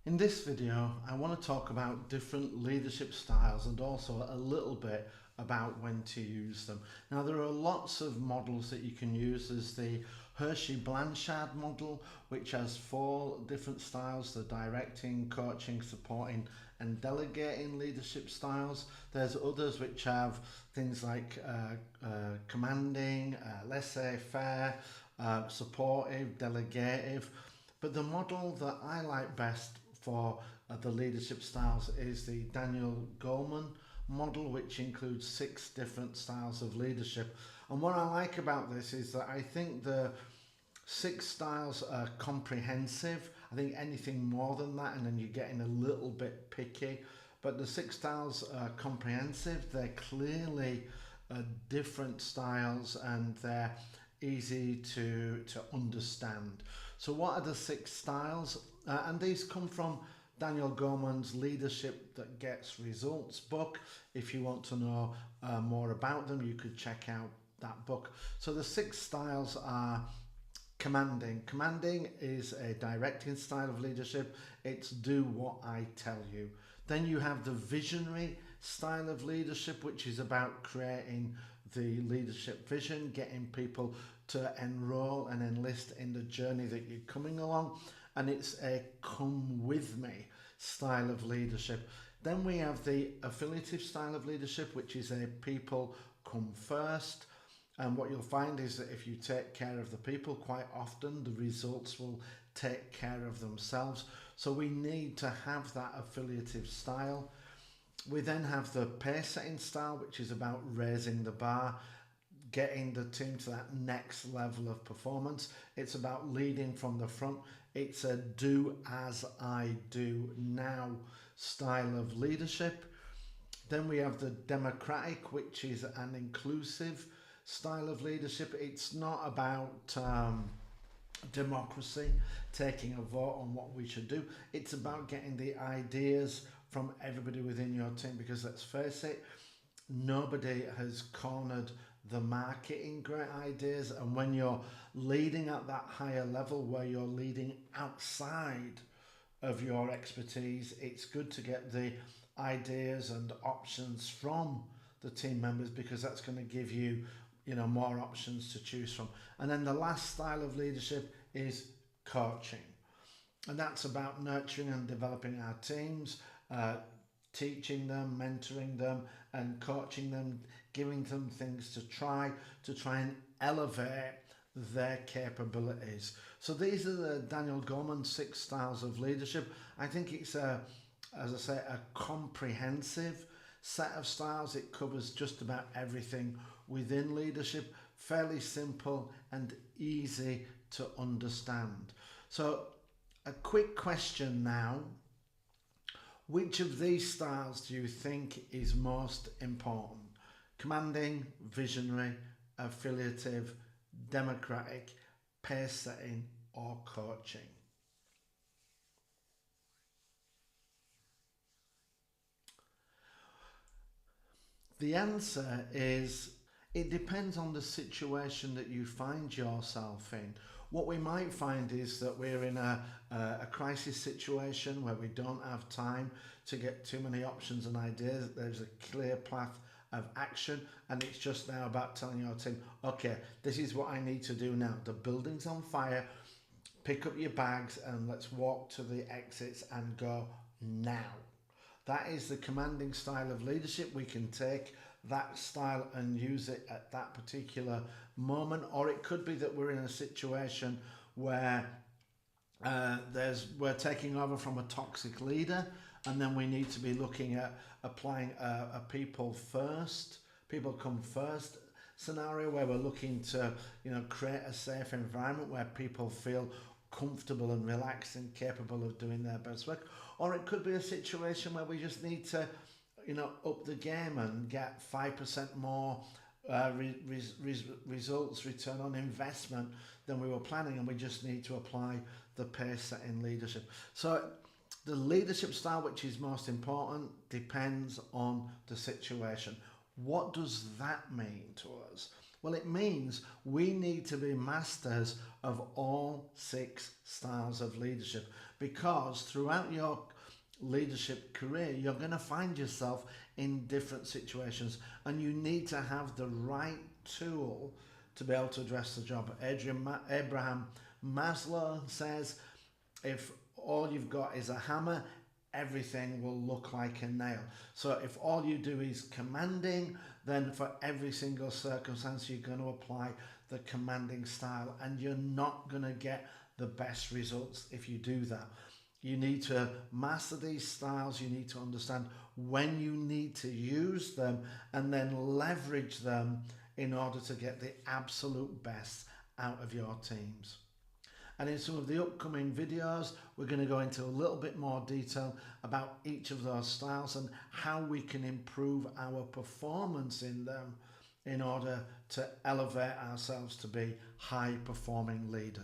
In this video, I want to talk about different leadership styles and also a little bit about when to use them. Now, there are lots of models that you can use. There's the Hershey-Blanchard model, which has 4 different styles: the directing, coaching, supporting, and delegating leadership styles. There's others which have things like commanding, laissez-faire, supportive, delegative. But the model that I like best for the leadership styles is the Daniel Goleman model, which includes 6 different styles of leadership. And what I like about this is that I think the 6 styles are comprehensive. I think anything more than that, and then you're getting a little bit picky. But the 6 styles are comprehensive. They're clearly different styles, and they're easy to understand. So what are the 6 styles? And these come from Daniel Goleman's Leadership That Gets Results book. If you want to know more about them, you could check out that book. So the 6 styles are commanding. Commanding is a directing style of leadership. It's do what I tell you. Then you have the visionary style of leadership, which is about creating the leadership vision, getting people to enroll and enlist in the journey that you're coming along. And it's a come with me style of leadership. Then we have the affiliative style of leadership, which is a people come first. And what you'll find is that if you take care of the people, quite often the results will take care of themselves. So we need to have that affiliative style. We then have the pace setting style, which is about raising the bar, getting the team to that next level of performance. It's about leading from the front. It's a do as I do now style of leadership. Then we have the democratic, which is an inclusive style of leadership. It's not about democracy, taking a vote on what we should do. It's about getting the ideas from everybody within your team, because let's face it, nobody has cornered the market in great ideas. And when you're leading at that higher level, where you're leading outside of your expertise, it's good to get the ideas and options from the team members, because that's going to give you more options to choose from. And then the last style of leadership is coaching, and that's about nurturing and developing our teams, teaching them, mentoring them, and coaching them, giving them things to try and elevate their capabilities. So these are the Daniel Goleman 6 styles of leadership. I think it's as I say, a comprehensive set of styles. It covers just about everything within leadership, fairly simple and easy to understand. So a quick question now: which of these styles do you think is most important? Commanding, visionary, affiliative, democratic, pace setting, or coaching? The answer is it depends on the situation that you find yourself in. What we might find is that we're in a crisis situation where we don't have time to get too many options and ideas. There's a clear path of action, and it's just now about telling your team, okay, this is what I need to do now. The building's on fire. Pick up your bags and let's walk to the exits and go now. That is the commanding style of leadership. We can take that style and use it at that particular moment. Or it could be that we're in a situation where we're taking over from a toxic leader, and then we need to be looking at applying a people come first scenario, where we're looking to create a safe environment where people feel comfortable and relaxed and capable of doing their best work. Or it could be a situation where we just need to up the game and get 5% more results, return on investment, than we were planning, and we just need to apply the pace setting leadership. So the leadership style which is most important depends on the situation. What does that mean to us? Well, it means we need to be masters of all 6 styles of leadership, because throughout your leadership career, you're going to find yourself in different situations, and you need to have the right tool to be able to address the job. Abraham Maslow says, if all you've got is a hammer, everything will look like a nail. So if all you do is commanding, then for every single circumstance you're going to apply the commanding style, and you're not going to get the best results if you do that. You need to master these styles. You need to understand when you need to use them, and then leverage them in order to get the absolute best out of your teams. And in some of the upcoming videos, we're going to go into a little bit more detail about each of those styles and how we can improve our performance in them in order to elevate ourselves to be high performing leaders.